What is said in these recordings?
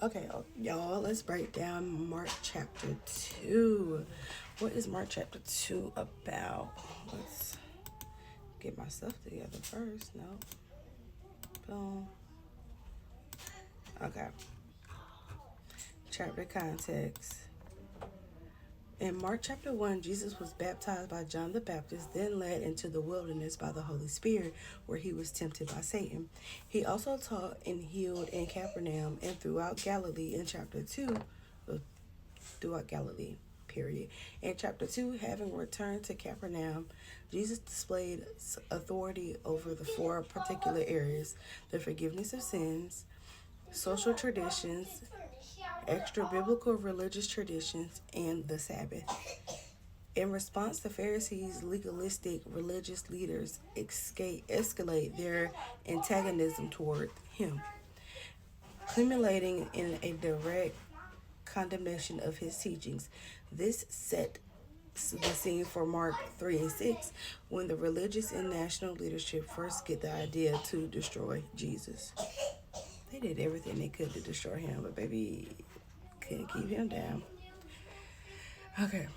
Okay, y'all, let's break down Mark chapter 2. What is Mark chapter 2 about? Let's get my stuff together first. No. Boom. Okay. Chapter context. In Mark chapter 1, Jesus was baptized by John the Baptist, then led into the wilderness by the Holy Spirit, where he was tempted by Satan. He also taught and healed in Capernaum and throughout Galilee in chapter 2, throughout Galilee, period. In chapter 2, having returned to Capernaum, Jesus displayed authority over the four particular areas: the forgiveness of sins, social traditions, extra biblical religious traditions, and the Sabbath. In response, the Pharisees' legalistic religious leaders escalate their antagonism toward him, culminating in a direct condemnation of his teachings. This set the scene for Mark 3 and 6, when the religious and national leadership first get the idea to destroy Jesus. They did everything they could to destroy him, but baby couldn't keep him down. Okay.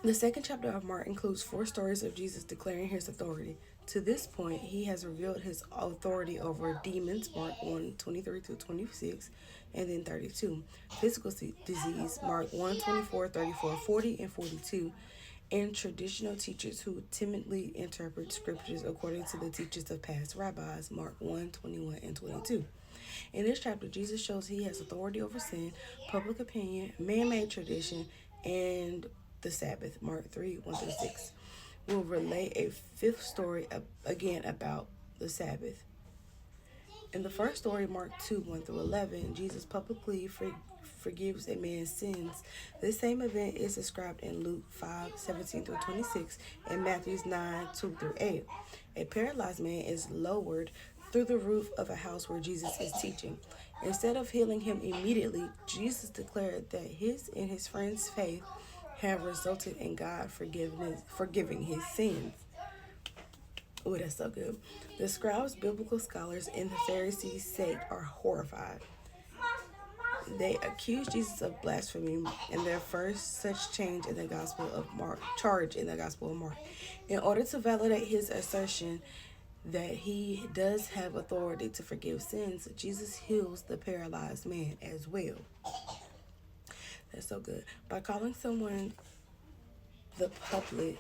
The second chapter of Mark includes four stories of Jesus declaring his authority. To this point, he has revealed his authority over demons, Mark 1 23 through 26, and then 32. Physical disease, Mark 1 24, 34, 40, and 42. And traditional teachers who timidly interpret scriptures according to the teachings of past rabbis, Mark 1 21, and 22. In this chapter, Jesus shows he has authority over sin, public opinion, man-made tradition, and the Sabbath, Mark 3 1 through 6. We'll relay a fifth story again about the Sabbath. In the first story, Mark 2 1 through 11, Jesus publicly forgives a man's sins. This same event is described in Luke 5 17 through 26 and Matthew 9 2 through 8. A paralyzed man is lowered through the roof of a house where Jesus is teaching. Instead of healing him immediately, Jesus declared that his and his friends' faith have resulted in God forgiving his sins. Oh, that's so good. The scribes, biblical scholars, and the Pharisees' sect are horrified. They accuse Jesus of blasphemy in their first such charge in the Gospel of Mark. In order to validate his assertion that he does have authority to forgive sins, Jesus heals the paralyzed man as well. That's so good. By calling someone the public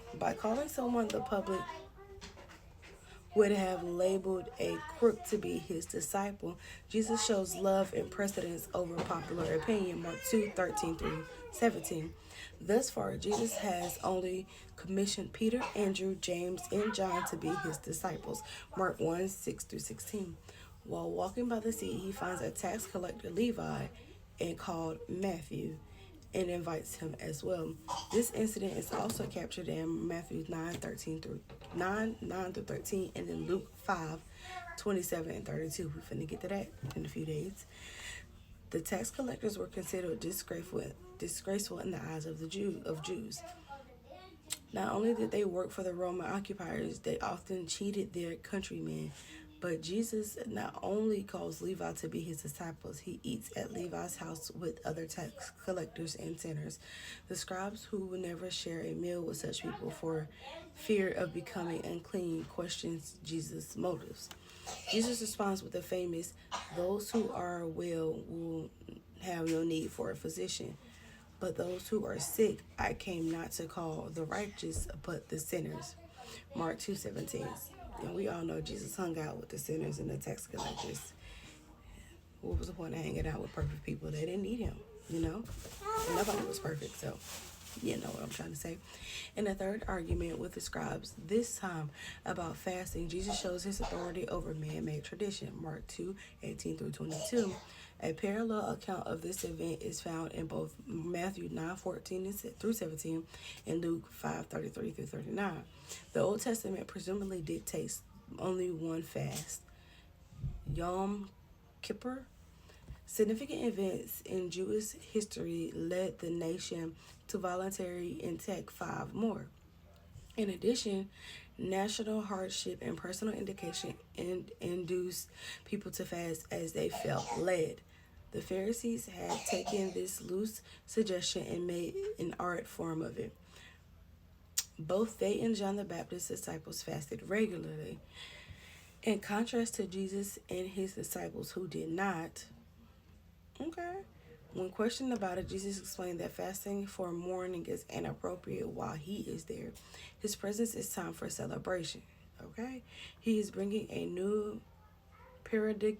would have labeled a crook to be his disciple, Jesus shows love and precedence over popular opinion, Mark 2 13 through 17. Thus far, Jesus has only commissioned Peter, Andrew, James, and John to be his disciples, Mark 1 6 through 16. While walking by the sea, he finds a tax collector, Levi, and called Matthew, and invites him as well. This incident is also captured in Matthew 9 through 13, and in Luke 5 27 and 32. We're finna get to that in a few days. The tax collectors were considered disgraceful in the eyes of Jews. Not only did they work for the Roman occupiers, they often cheated their countrymen. But Jesus not only calls Levi to be his disciples, he eats at Levi's house with other tax collectors and sinners. The scribes, who would never share a meal with such people for fear of becoming unclean, questions Jesus' motives. Jesus responds with the famous, "Those who are well will have no need for a physician, but those who are sick I came not to call the righteous, but the sinners." Mark 2:17. And we all know Jesus hung out with the sinners and the tax collectors. What was the point of hanging out with perfect people? They didn't need him, you know? And nobody was perfect, so you know what I'm trying to say. In the third argument with the scribes, this time about fasting, Jesus shows his authority over man-made tradition, Mark 2 18 through 22. A parallel account of this event is found in both Matthew 9 14 through 17 and Luke 5 33 through 39. The Old Testament presumably dictates only one fast, Yom Kippur. Significant events in Jewish history led the nation to voluntarily intake 5 more. In addition, national hardship and personal indication induced people to fast as they felt led. The Pharisees had taken this loose suggestion and made an art form of it. Both they and John the Baptist's disciples fasted regularly. In contrast to Jesus and his disciples who did not. Okay. When questioned about it, Jesus explained that fasting for mourning is inappropriate while he is there. His presence is time for celebration. Okay? He is bringing a new paradigm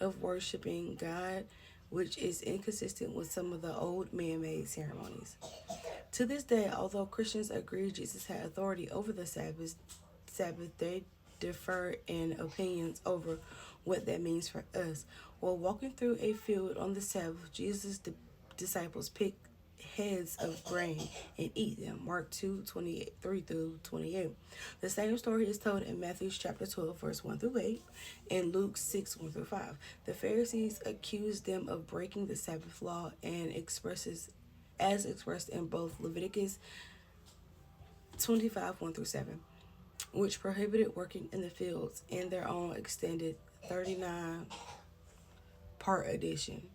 of worshiping God, which is inconsistent with some of the old man-made ceremonies. To this day, although Christians agree Jesus had authority over the Sabbath, they differ in opinions over what that means for us. While walking through a field on the Sabbath, Jesus' disciples picked heads of grain and eat them. Mark 2:23-28. The same story is told in Matthew chapter 12, verse 1-8, and Luke 6, 1-5. The Pharisees accused them of breaking the Sabbath law and expressed in both Leviticus 25, 1-7, which prohibited working in the fields, and their own extended 39-part edition.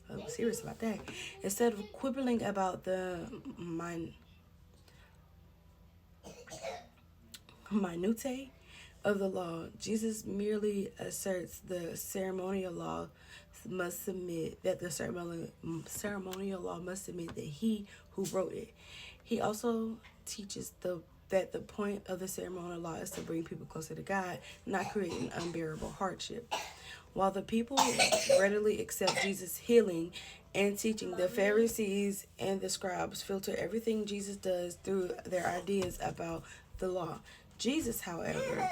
I'm serious about that. Instead of quibbling about the minutiae of the law, Jesus merely asserts the ceremonial law must submit that he who wrote it. He also teaches that the point of the ceremonial law is to bring people closer to God, not create an unbearable hardship. While the people readily accept Jesus' healing and teaching, the Pharisees and the scribes filter everything Jesus does through their ideas about the law. Jesus, however,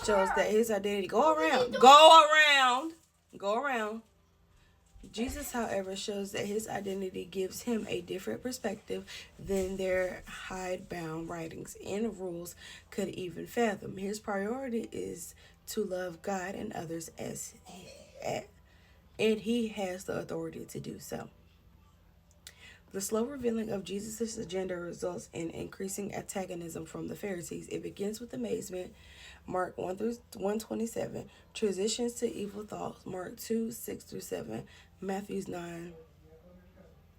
shows that his identity... Go around. Jesus, however, shows that his identity gives him a different perspective than their hidebound writings and rules could even fathom. His priority is to love God and others and he has the authority to do so. The slow revealing of Jesus' agenda results in increasing antagonism from the Pharisees. It begins with amazement, Mark 1-127, transitions to evil thoughts, Mark 2:6-7, Matthew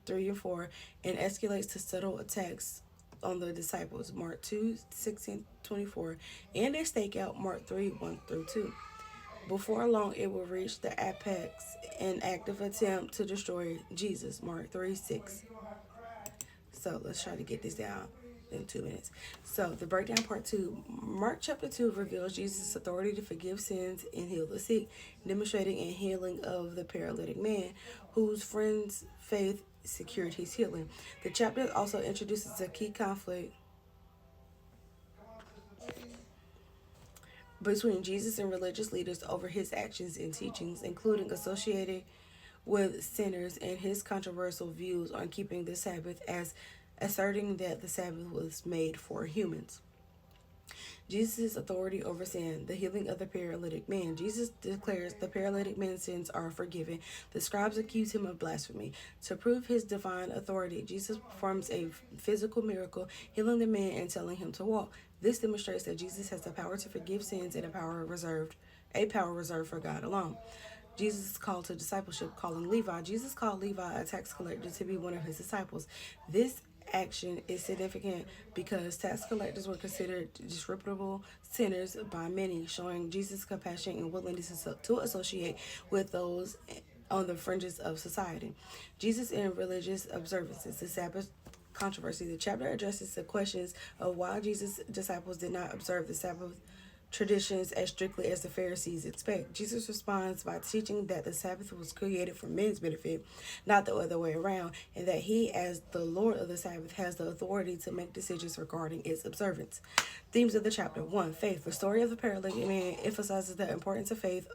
9:3-4, and escalates to subtle attacks on the disciples, Mark 2:16-24, and a stakeout, Mark 3:1-2. Before long, it will reach the apex, an active attempt to destroy Jesus, Mark 3:6. So let's try to get this down in 2 minutes. So the breakdown part 2. Mark chapter 2 reveals Jesus' authority to forgive sins and heal the sick, demonstrating a healing of the paralytic man, whose friend's faith secured his healing. The chapter also introduces a key conflict between Jesus and religious leaders over his actions and teachings, including associated with sinners and his controversial views on keeping the Sabbath, as asserting that the Sabbath was made for humans. Jesus' authority over sin, the healing of the paralytic man. Jesus declares the paralytic man's sins are forgiven. The scribes accuse him of blasphemy. To prove his divine authority, Jesus performs a physical miracle, healing the man and telling him to walk. This demonstrates that Jesus has the power to forgive sins and a power reserved for God alone. Jesus' call to discipleship, calling Levi. Jesus called Levi, a tax collector, to be one of his disciples. This action is significant because tax collectors were considered disreputable sinners by many, showing Jesus' compassion and willingness to associate with those on the fringes of society. Jesus and religious observances. The Sabbath controversy. The chapter addresses the questions of why Jesus' disciples did not observe the Sabbath traditions as strictly as the Pharisees expect. Jesus responds by teaching that the Sabbath was created for men's benefit, not the other way around, and that he, as the Lord of the Sabbath, has the authority to make decisions regarding its observance. Themes of the chapter. 1. Faith. The story of the paralytic man emphasizes the importance of faith,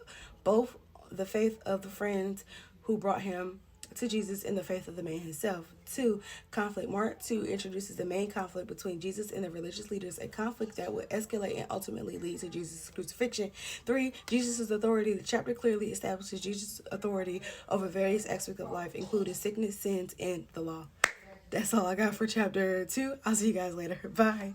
both the faith of the friends who brought him to Jesus and the faith of the man himself. 2. Conflict. Mark 2 introduces the main conflict between Jesus and the religious leaders, a conflict that would escalate and ultimately lead to Jesus' crucifixion. 3. Jesus' authority. The chapter clearly establishes Jesus' authority over various aspects of life, including sickness, sins, and the law. That's all I got for chapter 2. I'll see you guys later. Bye.